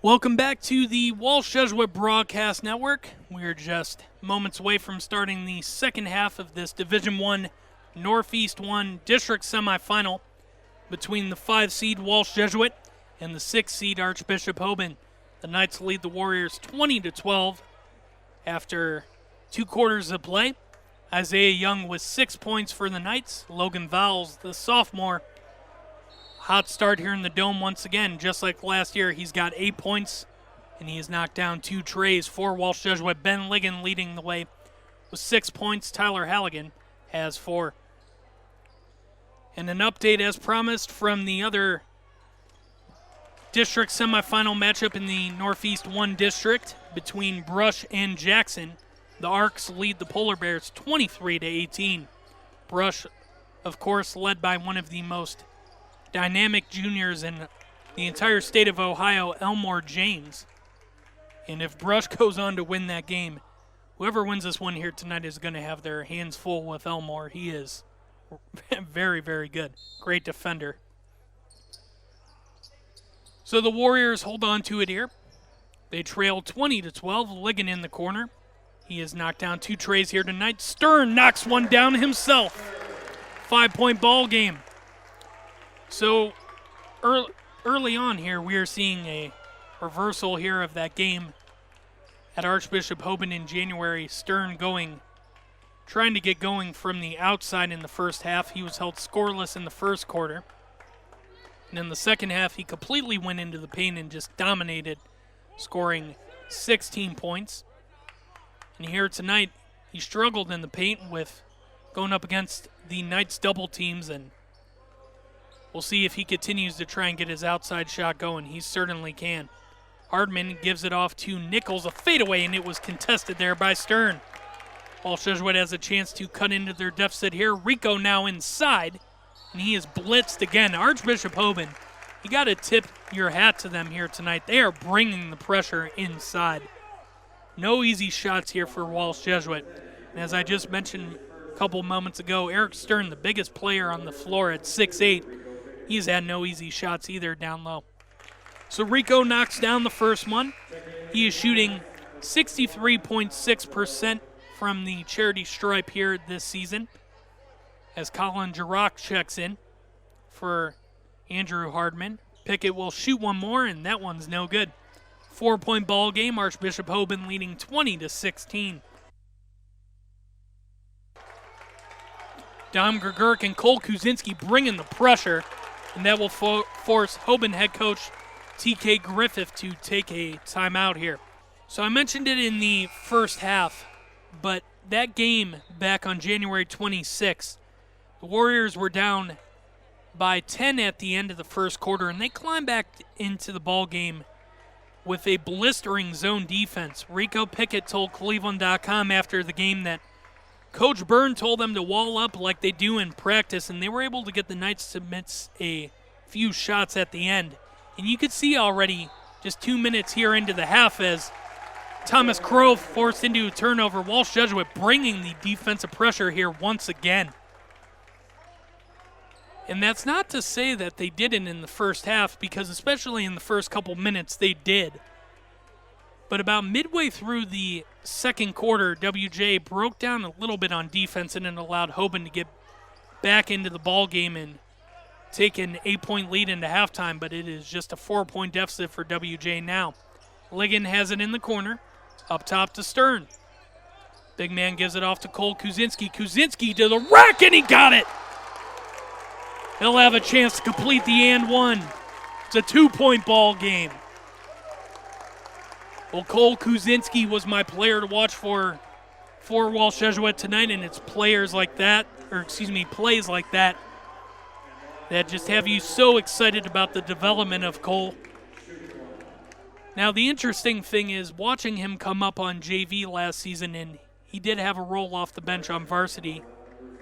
Welcome back to the Walsh Jesuit Broadcast Network. We're just moments away from starting the second half of this Division I Northeast 1 District Semifinal between the 5-seed Walsh Jesuit and the 6-seed Archbishop Hoban. The Knights lead the Warriors 20-12 after 2 quarters of play. Isaiah Young with 6 points for the Knights. Logan Vowles, the sophomore, hot start here in the Dome once again. Just like last year, he's got 8 points, and he has knocked down 2 trays for Walsh Jesuit. Ben Ligon leading the way with 6 points. Tyler Halligan has 4. And an update as promised from the other district semifinal matchup in the Northeast 1 district between Brush and Jackson. The Arcs lead the Polar Bears 23-18. Brush, of course, led by one of the most dynamic juniors in the entire state of Ohio, Elmore James. And if Brush goes on to win that game, whoever wins this one here tonight is going to have their hands full with Elmore. He is very, very good. Great defender. So the Warriors hold on to it here. They trail 20-12. Ligon in the corner. He has knocked down 2 trays here tonight. Stern knocks one down himself. 5-point ball game. So early on here, we are seeing a reversal here of that game at Archbishop Hoban in January. Stern trying to get going from the outside in the first half. He was held scoreless in the first quarter. And in the second half, he completely went into the paint and just dominated, scoring 16 points. And here tonight, he struggled in the paint with going up against the Knights double teams, and we'll see if he continues to try and get his outside shot going. He certainly can. Hardman gives it off to Nichols, a fadeaway, and it was contested there by Stern. Walsh Jesuit has a chance to cut into their deficit here. Rico now inside, and he is blitzed again. Archbishop Hoban, you got to tip your hat to them here tonight. They are bringing the pressure inside. No easy shots here for Walsh Jesuit. And as I just mentioned a couple moments ago, Eric Stern, the biggest player on the floor at 6'8", he's had no easy shots either down low. So Rico knocks down the first one. He is shooting 63.6% from the charity stripe here this season, as Colin Girock checks in for Andrew Hardman. Pickett will shoot one more, and that one's no good. 4-point ball game. Archbishop Hoban leading 20-16. Dom Gregurk and Cole Kuzinski bringing the pressure, and that will force Hoban head coach T.K. Griffith to take a timeout here. So I mentioned it in the first half, but that game back on January 26th, the Warriors were down by 10 at the end of the first quarter, and they climbed back into the ball game with a blistering zone defense. Rico Pickett told Cleveland.com after the game that Coach Byrne told them to wall up like they do in practice, and they were able to get the Knights to miss a few shots at the end. And you could see already just 2 minutes here into the half as Thomas Crow forced into a turnover. Walsh Jesuit bringing the defensive pressure here once again. And that's not to say that they didn't in the first half, because especially in the first couple minutes they did. But about midway through the second quarter, WJ broke down a little bit on defense, and it allowed Hoban to get back into the ball game and take an 8-point lead into halftime, but it is just a 4-point deficit for WJ now. Ligon has it in the corner, up top to Stern. Big man gives it off to Cole Kuzinski. Kuzinski to the rack, and he got it! He'll have a chance to complete the and one. It's a 2-point ball game. Well, Cole Kuzinski was my player to watch for Walsh Jesuit tonight, and it's plays like that that just have you so excited about the development of Cole. Now, the interesting thing is watching him come up on JV last season, and he did have a role off the bench on varsity.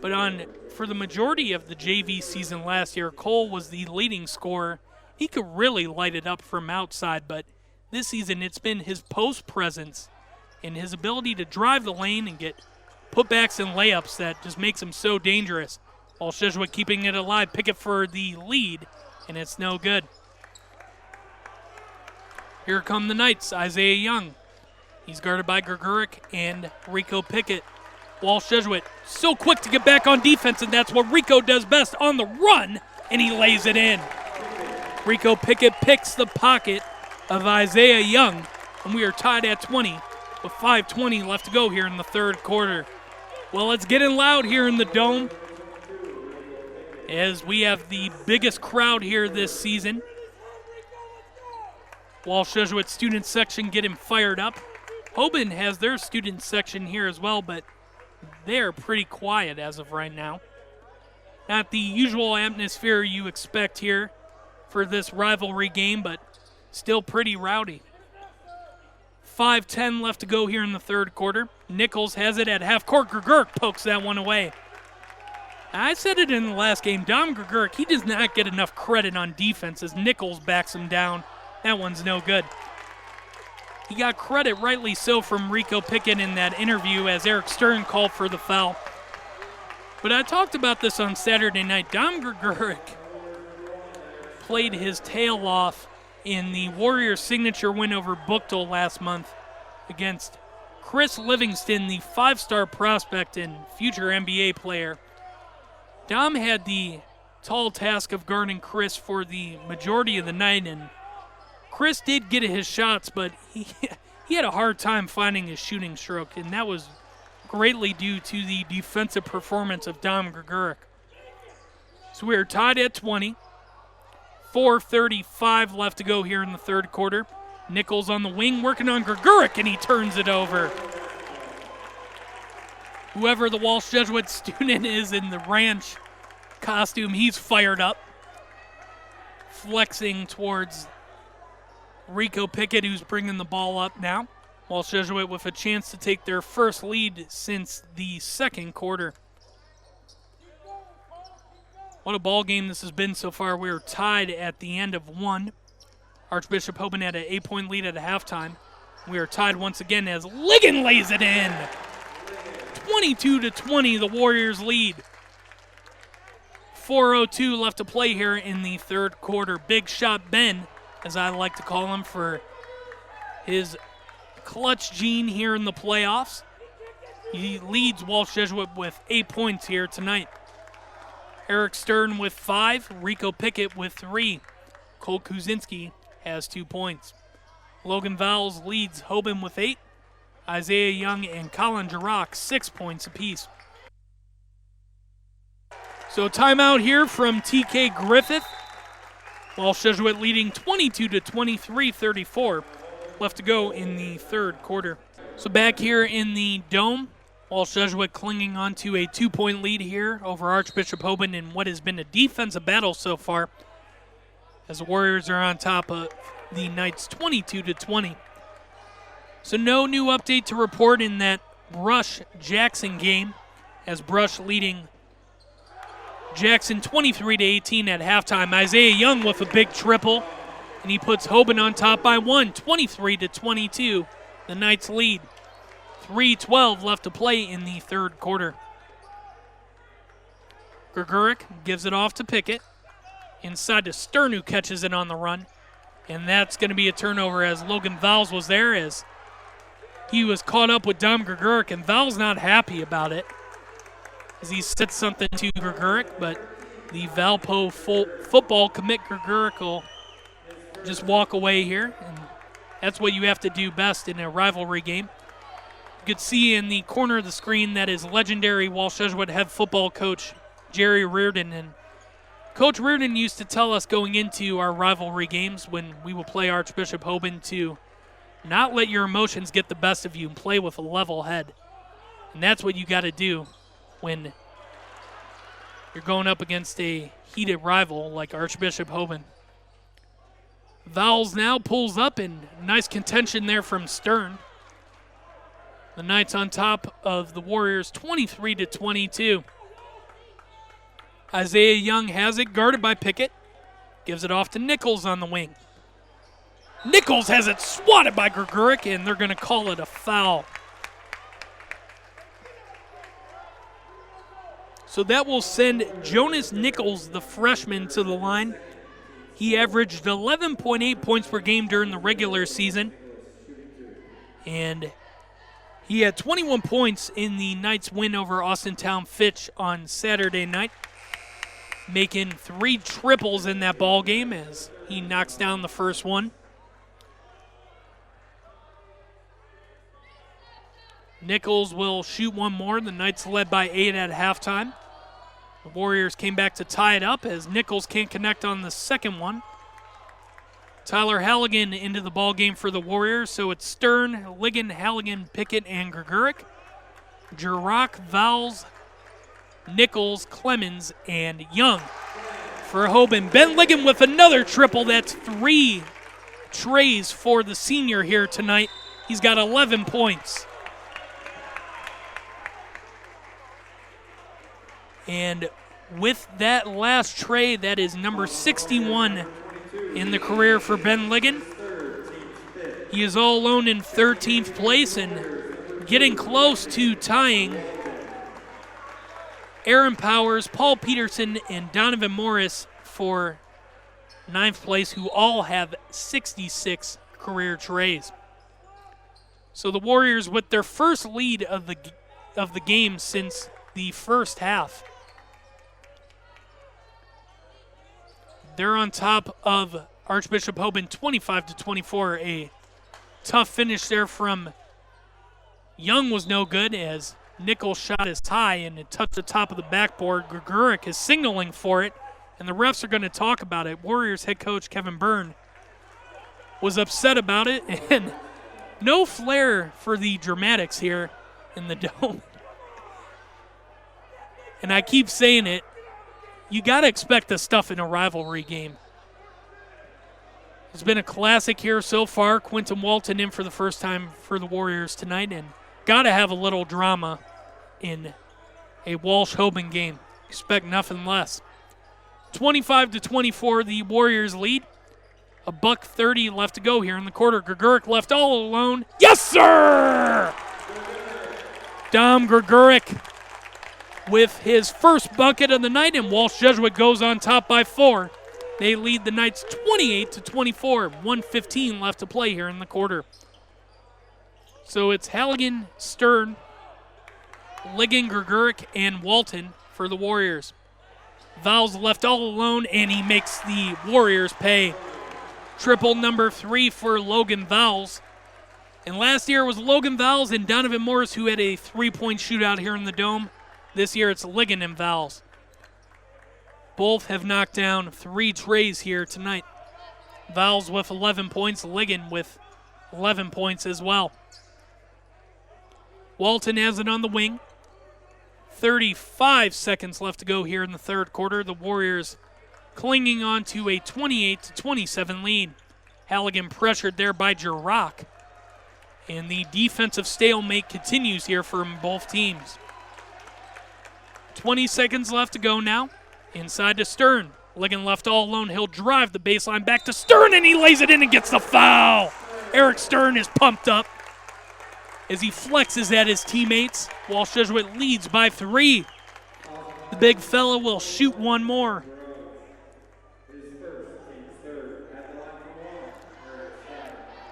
But for the majority of the JV season last year, Cole was the leading scorer. He could really light it up from outside, but this season it's been his post presence and his ability to drive the lane and get putbacks and layups that just makes him so dangerous. Walsh Jesuit keeping it alive. Pickett for the lead, and it's no good. Here come the Knights. Isaiah Young. He's guarded by Greguric and Rico Pickett. Walsh Jesuit so quick to get back on defense, and that's what Rico does best on the run, and he lays it in. Rico Pickett picks the pocket of Isaiah Young, and we are tied at 20 with 5:20 left to go here in the third quarter. Well, it's getting loud here in the Dome as we have the biggest crowd here this season. Walsh Jesuit student section getting fired up. Hoban has their student section here as well, but they're pretty quiet as of right now. Not the usual atmosphere you expect here for this rivalry game, but still pretty rowdy. 5:10 left to go here in the third quarter. Nichols has it at half court. Greguric pokes that one away. I said it in the last game. Dom Greguric, he does not get enough credit on defense as Nichols backs him down. That one's no good. He got credit, rightly so, from Rico Pickett in that interview as Eric Stern called for the foul. But I talked about this on Saturday night. Dom Greguric played his tail off in the Warriors' signature win over Buchtel last month against Chris Livingston, the five-star prospect and future NBA player. Dom had the tall task of guarding Chris for the majority of the night, and Chris did get his shots, but he had a hard time finding his shooting stroke, and that was greatly due to the defensive performance of Dom Greguric. So we are tied at 20. 4:35 left to go here in the third quarter. Nichols on the wing working on Greguric, and he turns it over. Whoever the Walsh Jesuit student is in the ranch costume, he's fired up. Flexing towards Rico Pickett, who's bringing the ball up now. Walsh Jesuit with a chance to take their first lead since the second quarter. What a ball game this has been so far. We are tied at the end of one. Archbishop Hoban had an 8-point lead at halftime. We are tied once again as Ligon lays it in. 22-20, the Warriors lead. 4:02 left to play here in the third quarter. Big Shot Ben, as I like to call him, for his clutch gene here in the playoffs. He leads Walsh Jesuit with 8 points here tonight. Eric Stern with 5, Rico Pickett with 3. Cole Kuzinski has 2 points. Logan Vowles leads Hoban with 8. Isaiah Young and Colin Giroux 6 points apiece. So timeout here from TK Griffith. Walsh Jesuit leading 22-23, 34 left to go in the third quarter. So back here in the Dome, Walsh Jesuit clinging on to a 2-point lead here over Archbishop Hoban in what has been a defensive battle so far, as the Warriors are on top of the Knights 22-20. So no new update to report in that Brush-Jackson game, as Brush leading Jackson 23-18 at halftime. Isaiah Young with a big triple, and he puts Hoban on top by 1, 23-22. The Knights lead. 3:12 left to play in the third quarter. Greguric gives it off to Pickett. Inside to Stern, who catches it on the run. And that's going to be a turnover as Logan Vowles was there, as he was caught up with Dom Greguric, and Vowles not happy about it, as he said something to Greguric, but the Valpo football commit Greguric will just walk away here, and that's what you have to do best in a rivalry game. You could see in the corner of the screen that is legendary Walsh Jesuit head football coach Jerry Reardon, and Coach Reardon used to tell us going into our rivalry games when we would play Archbishop Hoban to not let your emotions get the best of you and play with a level head. And that's what you got to do when you're going up against a heated rival like Archbishop Hoban. Vowles now pulls up, and nice contention there from Stern. The Knights on top of the Warriors 23-22. Isaiah Young has it, guarded by Pickett. Gives it off to Nichols on the wing. Nichols has it swatted by Greguric, and they're going to call it a foul. So that will send Jonas Nichols, the freshman, to the line. He averaged 11.8 points per game during the regular season, and he had 21 points in the Knights' win over Austintown Fitch on Saturday night, making 3 triples in that ball game as he knocks down the first one. Nichols will shoot one more. The Knights led by 8 at halftime. The Warriors came back to tie it up as Nichols can't connect on the second one. Tyler Halligan into the ball game for the Warriors, so it's Stern, Ligon, Halligan, Pickett, and Greguric. Jurok, Vowles, Nichols, Clemens, and Young. For Hoban, Ben Ligon with another triple. That's 3 trays for the senior here tonight. He's got 11 points. And with that last tray, that is number 61 in the career for Ben Ligon. He is all alone in 13th place and getting close to tying Aaron Powers, Paul Peterson, and Donovan Morris for 9th place, who all have 66 career trays. So the Warriors with their first lead of the game since the first half. They're on top of Archbishop Hoban 25-24. A tough finish there from Young was no good as Nichols shot his high and it touched the top of the backboard. Greguric is signaling for it, and the refs are going to talk about it. Warriors head coach Kevin Byrne was upset about it, and no flair for the dramatics here in the Dome. And I keep saying it, you got to expect this stuff in a rivalry game. It's been a classic here so far. Quentin Walton in for the first time for the Warriors tonight, and got to have a little drama in a Walsh-Hoban game. Expect nothing less. 25-24, the Warriors lead. $1:30 left to go here in the quarter. Greguric left all alone. Yes, sir! Dom Greguric with his first bucket of the night, and Walsh Jesuit goes on top by 4. They lead the Knights 28-24. 1:15 left to play here in the quarter. So it's Halligan, Stern, Ligon, Greguric, and Walton for the Warriors. Vowles left all alone, and he makes the Warriors pay. Triple number 3 for Logan Vowles. And last year it was Logan Vowles and Donovan Morris who had a 3-point shootout here in the Dome. This year it's Ligon and Vowles. Both have knocked down 3 trays here tonight. Vowles with 11 points, Ligon with 11 points as well. Walton has it on the wing. 35 seconds left to go here in the third quarter. The Warriors clinging on to a 28-27 lead. Halligan pressured there by Jurok. And the defensive stalemate continues here from both teams. 20 seconds left to go now. Inside to Stern. Ligon left all alone. He'll drive the baseline back to Stern, and he lays it in and gets the foul. Eric Stern is pumped up as he flexes at his teammates. Walsh Jesuit leads by 3. The big fella will shoot one more.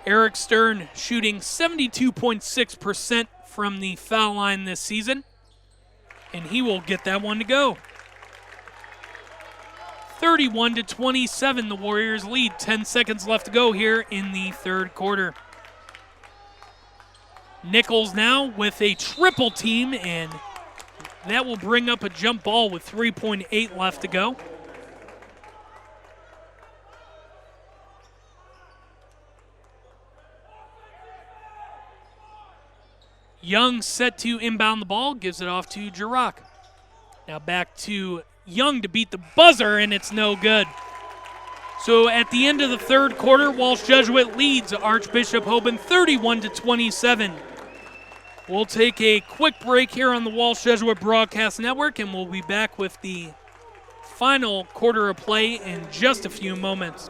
Eric Stern shooting 72.6% from the foul line this season, and he will get that one to go. 31-27, the Warriors lead. 10 seconds left to go here in the third quarter. Nichols now with a triple team, and that will bring up a jump ball with 3.8 left to go. Young set to inbound the ball, gives it off to Jurok. Now back to Young to beat the buzzer, and it's no good. So at the end of the third quarter, Walsh Jesuit leads Archbishop Hoban 31-27. We'll take a quick break here on the Walsh Jesuit Broadcast Network, and we'll be back with the final quarter of play in just a few moments.